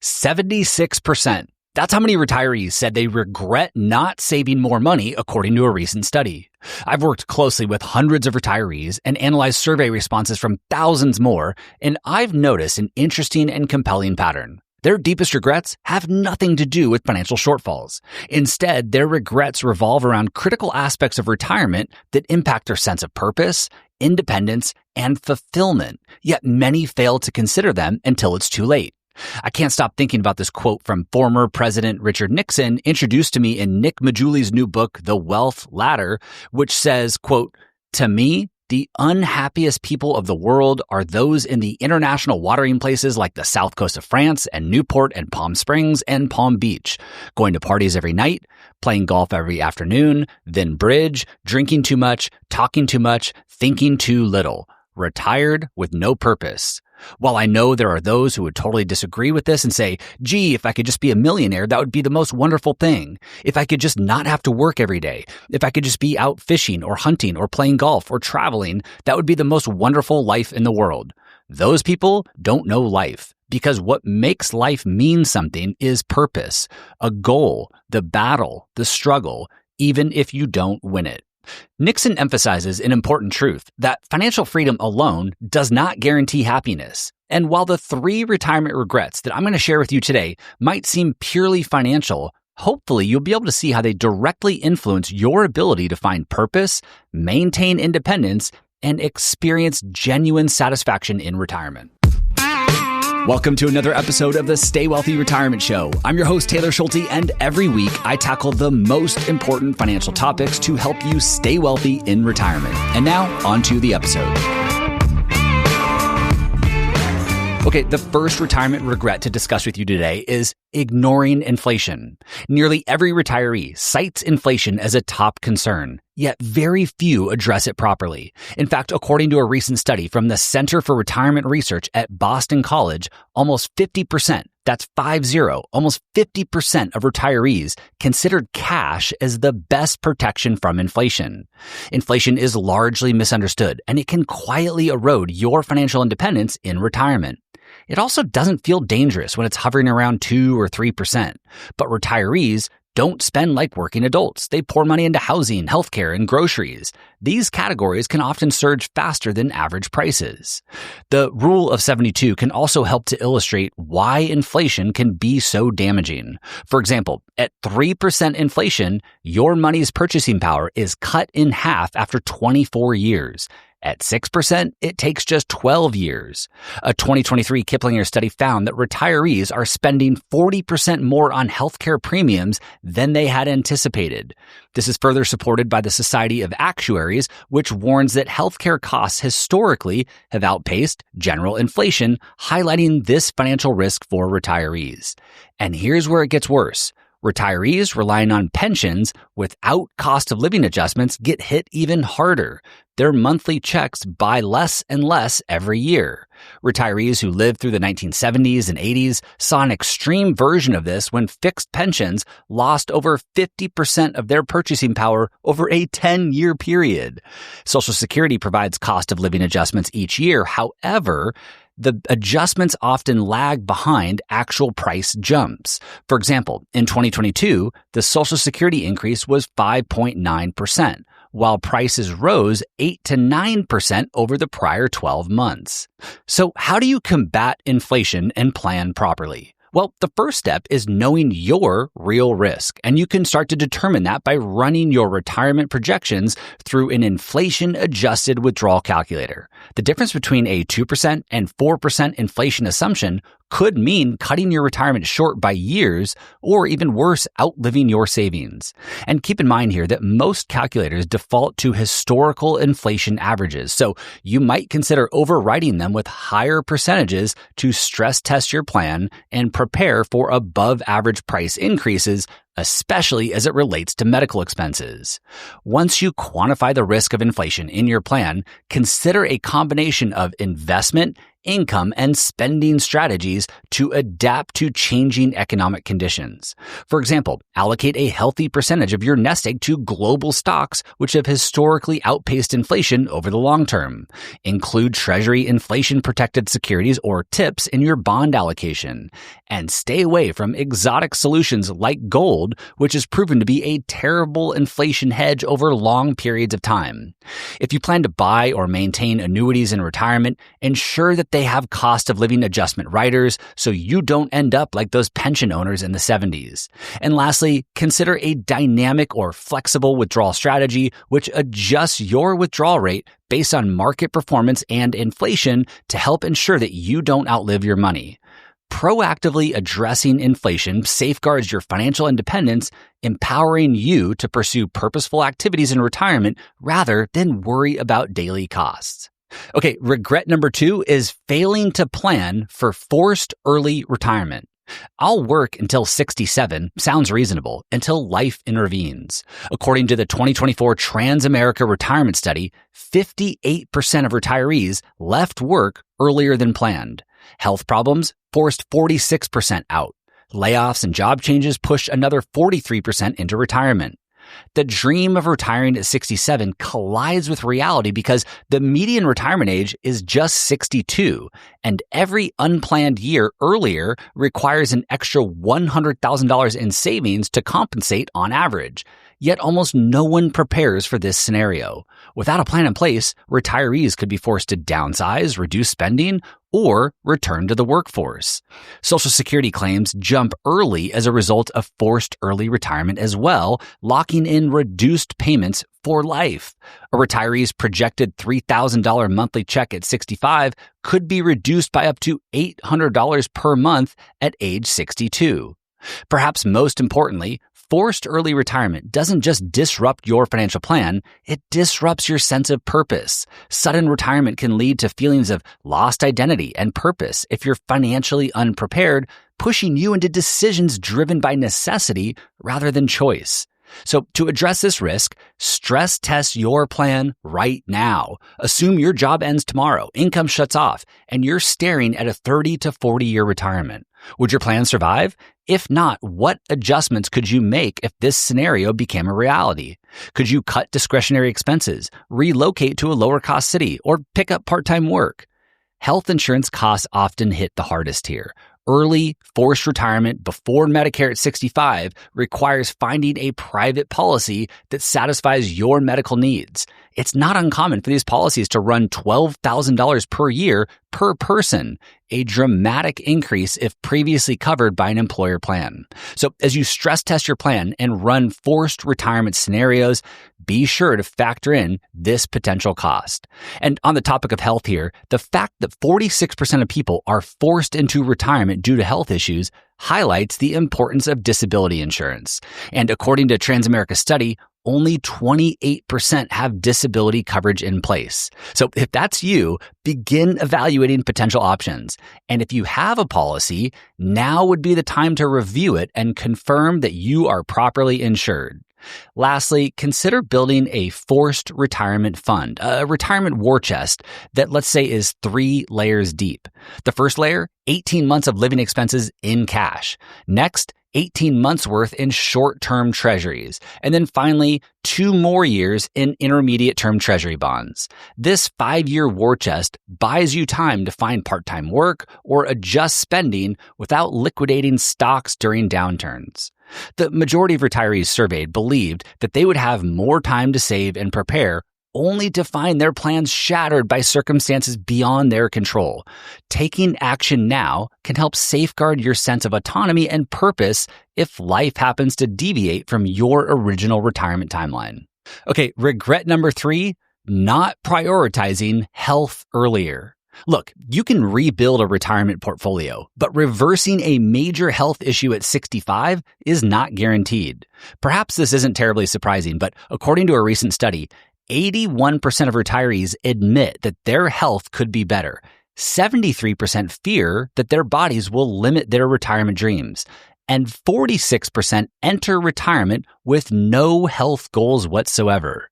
76%. That's how many retirees said they regret not saving more money, according to a recent study. I've worked closely with hundreds of retirees and analyzed survey responses from thousands more, and I've noticed an interesting and compelling pattern. Their deepest regrets have nothing to do with financial shortfalls. Instead, their regrets revolve around critical aspects of retirement that impact their sense of purpose, independence, and fulfillment, yet many fail to consider them until it's too late. I can't stop thinking about this quote from former President Richard Nixon, introduced to me in Nick Majuli's new book, The Wealth Ladder, which says, quote, "To me, the unhappiest people of the world are those in the international watering places like the south coast of France and Newport and Palm Springs and Palm Beach, going to parties every night, playing golf every afternoon, then bridge, drinking too much, talking too much, thinking too little, retired with no purpose." While I know there are those who would totally disagree with this and say, gee, if I could just be a millionaire, that would be the most wonderful thing. If I could just not have to work every day. If I could just be out fishing or hunting or playing golf or traveling, that would be the most wonderful life in the world. Those people don't know life, because what makes life mean something is purpose, a goal, the battle, the struggle, even if you don't win it. Nixon emphasizes an important truth that financial freedom alone does not guarantee happiness. And while the 3 retirement regrets that I'm going to share with you today might seem purely financial, hopefully you'll be able to see how they directly influence your ability to find purpose, maintain independence, and experience genuine satisfaction in retirement. Welcome to another episode of the Stay Wealthy Retirement Show. I'm your host, Taylor Schulte, and every week I tackle the most important financial topics to help you stay wealthy in retirement. And now, on to the episode. Okay, the first retirement regret to discuss with you today is ignoring inflation. Nearly every retiree cites inflation as a top concern, yet very few address it properly. In fact, according to a recent study from the Center for Retirement Research at Boston College, almost 50%, that's 50, almost 50% of retirees considered cash as the best protection from inflation. Inflation is largely misunderstood, and it can quietly erode your financial independence in retirement. It also doesn't feel dangerous when it's hovering around 2 or 3%. But retirees don't spend like working adults. They pour money into housing, healthcare, and groceries. These categories can often surge faster than average prices. The rule of 72 can also help to illustrate why inflation can be so damaging. For example, at 3% inflation, your money's purchasing power is cut in half after 24 years. At 6%, it takes just 12 years. A 2023 Kiplinger study found that retirees are spending 40% more on healthcare premiums than they had anticipated. This is further supported by the Society of Actuaries, which warns that healthcare costs historically have outpaced general inflation, highlighting this financial risk for retirees. And here's where it gets worse. Retirees relying on pensions without cost of living adjustments get hit even harder. Their monthly checks buy less and less every year. Retirees who lived through the 1970s and 80s saw an extreme version of this when fixed pensions lost over 50% of their purchasing power over a 10-year period. Social Security provides cost of living adjustments each year. However, the adjustments often lag behind actual price jumps. For example, in 2022, the Social Security increase was 5.9%, while prices rose 8 to 9% over the prior 12 months. So how do you combat inflation and plan properly? Well, the first step is knowing your real risk, and you can start to determine that by running your retirement projections through an inflation-adjusted withdrawal calculator. The difference between a 2% and 4% inflation assumption could mean cutting your retirement short by years, or even worse, outliving your savings. And keep in mind here that most calculators default to historical inflation averages, so you might consider overriding them with higher percentages to stress test your plan and prepare for above average price increases, especially as it relates to medical expenses. Once you quantify the risk of inflation in your plan, consider a combination of investment income, and spending strategies to adapt to changing economic conditions. For example, allocate a healthy percentage of your nest egg to global stocks, which have historically outpaced inflation over the long term. Include Treasury inflation-protected securities or TIPS in your bond allocation. And stay away from exotic solutions like gold, which has proven to be a terrible inflation hedge over long periods of time. If you plan to buy or maintain annuities in retirement, ensure that they have cost of living adjustment riders so you don't end up like those pension owners in the 70s. And lastly, consider a dynamic or flexible withdrawal strategy which adjusts your withdrawal rate based on market performance and inflation to help ensure that you don't outlive your money. Proactively addressing inflation safeguards your financial independence, empowering you to pursue purposeful activities in retirement rather than worry about daily costs. Okay, regret number 2 is failing to plan for forced early retirement. I'll work until 67 sounds reasonable until life intervenes. According to the 2024 Transamerica Retirement Study, 58% of retirees left work earlier than planned. Health problems forced 46% out. Layoffs and job changes pushed another 43% into retirement. The dream of retiring at 67 collides with reality because the median retirement age is just 62, and every unplanned year earlier requires an extra $100,000 in savings to compensate on average. Yet almost no one prepares for this scenario. Without a plan in place, retirees could be forced to downsize, reduce spending, or return to the workforce. Social Security claims jump early as a result of forced early retirement as well, locking in reduced payments for life. A retiree's projected $3,000 monthly check at 65 could be reduced by up to $800 per month at age 62. Perhaps most importantly, forced early retirement doesn't just disrupt your financial plan, it disrupts your sense of purpose. Sudden retirement can lead to feelings of lost identity and purpose if you're financially unprepared, pushing you into decisions driven by necessity rather than choice. So to address this risk, stress test your plan right now. Assume your job ends tomorrow, income shuts off, and you're staring at a 30 to 40-year retirement. Would your plan survive? If not, what adjustments could you make if this scenario became a reality? Could you cut discretionary expenses, relocate to a lower-cost city, or pick up part-time work? Health insurance costs often hit the hardest here. Early, forced retirement before Medicare at 65 requires finding a private policy that satisfies your medical needs. It's not uncommon for these policies to run $12,000 per year per person, a dramatic increase if previously covered by an employer plan. So as you stress test your plan and run forced retirement scenarios, be sure to factor in this potential cost. And on the topic of health here, the fact that 46% of people are forced into retirement due to health issues highlights the importance of disability insurance. And according to Transamerica study, only 28% have disability coverage in place. So if that's you, begin evaluating potential options. And if you have a policy, now would be the time to review it and confirm that you are properly insured. Lastly, consider building a forced retirement fund, a retirement war chest that, let's say, is 3 layers deep. The first layer, 18 months of living expenses in cash. Next, 18 months worth in short-term treasuries. And then finally, 2 more years in intermediate-term treasury bonds. This 5-year war chest buys you time to find part-time work or adjust spending without liquidating stocks during downturns. The majority of retirees surveyed believed that they would have more time to save and prepare, only to find their plans shattered by circumstances beyond their control. Taking action now can help safeguard your sense of autonomy and purpose if life happens to deviate from your original retirement timeline. Okay, regret number 3, not prioritizing health earlier. Look, you can rebuild a retirement portfolio, but reversing a major health issue at 65 is not guaranteed. Perhaps this isn't terribly surprising, but according to a recent study, 81% of retirees admit that their health could be better. 73% fear that their bodies will limit their retirement dreams. And 46% enter retirement with no health goals whatsoever.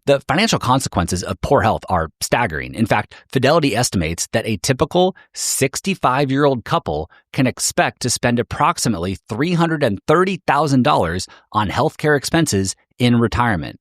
The financial consequences of poor health are staggering. In fact, Fidelity estimates that a typical 65-year-old couple can expect to spend approximately $330,000 on healthcare expenses in retirement.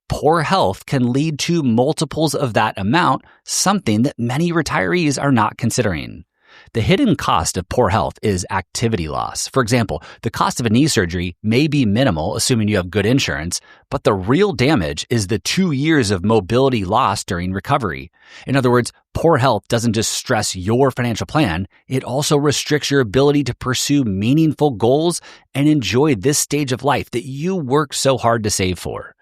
Poor health can lead to multiples of that amount, something that many retirees are not considering. The hidden cost of poor health is activity loss. For example, the cost of a knee surgery may be minimal, assuming you have good insurance, but the real damage is the 2 years of mobility lost during recovery. In other words, poor health doesn't just stress your financial plan, it also restricts your ability to pursue meaningful goals and enjoy this stage of life that you worked so hard to save for.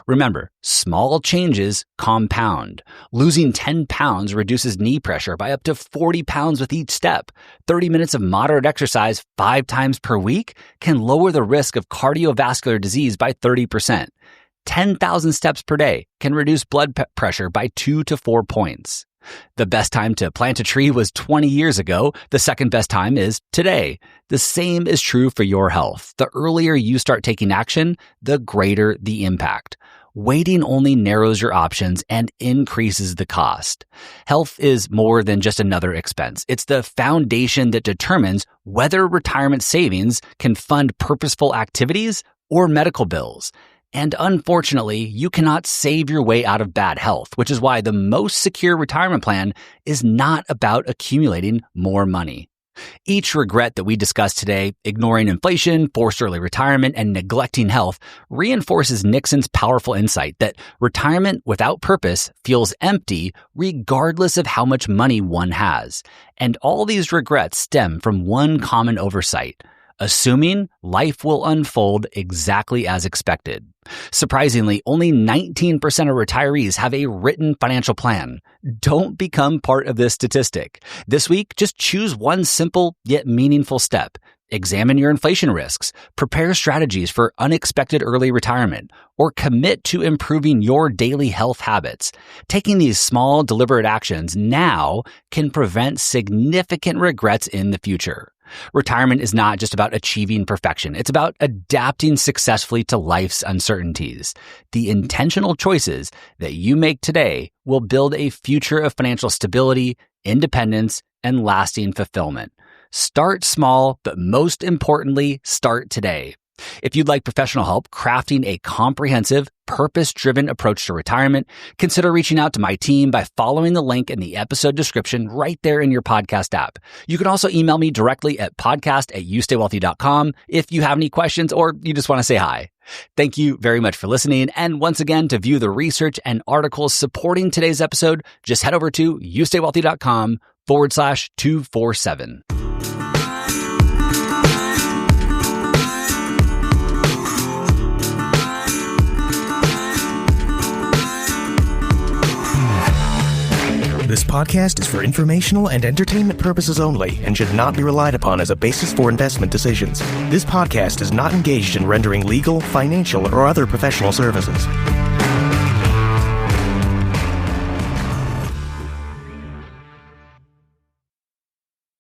Remember, small changes compound. Losing 10 pounds reduces knee pressure by up to 40 pounds with each step. 30 minutes of moderate exercise 5 times per week can lower the risk of cardiovascular disease by 30%. 10,000 steps per day can reduce blood pressure by 2 to 4 points. The best time to plant a tree was 20 years ago. The second best time is today. The same is true for your health. The earlier you start taking action, the greater the impact. Waiting only narrows your options and increases the cost. Health is more than just another expense. It's the foundation that determines whether retirement savings can fund purposeful activities or medical bills. And unfortunately, you cannot save your way out of bad health, which is why the most secure retirement plan is not about accumulating more money. Each regret that we discussed today, ignoring inflation, forced early retirement, and neglecting health, reinforces Nixon's powerful insight that retirement without purpose feels empty regardless of how much money one has. And all these regrets stem from one common oversight: assuming life will unfold exactly as expected. Surprisingly, only 19% of retirees have a written financial plan. Don't become part of this statistic. This week, just choose one simple yet meaningful step. Examine your inflation risks, prepare strategies for unexpected early retirement, or commit to improving your daily health habits. Taking these small, deliberate actions now can prevent significant regrets in the future. Retirement is not just about achieving perfection. It's about adapting successfully to life's uncertainties. The intentional choices that you make today will build a future of financial stability, independence, and lasting fulfillment. Start small, but most importantly, start today. If you'd like professional help crafting a comprehensive, purpose-driven approach to retirement, consider reaching out to my team by following the link in the episode description right there in your podcast app. You can also email me directly at podcast@youstaywealthy.com if you have any questions or you just want to say hi. Thank you very much for listening. And once again, to view the research and articles supporting today's episode, just head over to youstaywealthy.com/247. This podcast is for informational and entertainment purposes only and should not be relied upon as a basis for investment decisions. This podcast is not engaged in rendering legal, financial, or other professional services.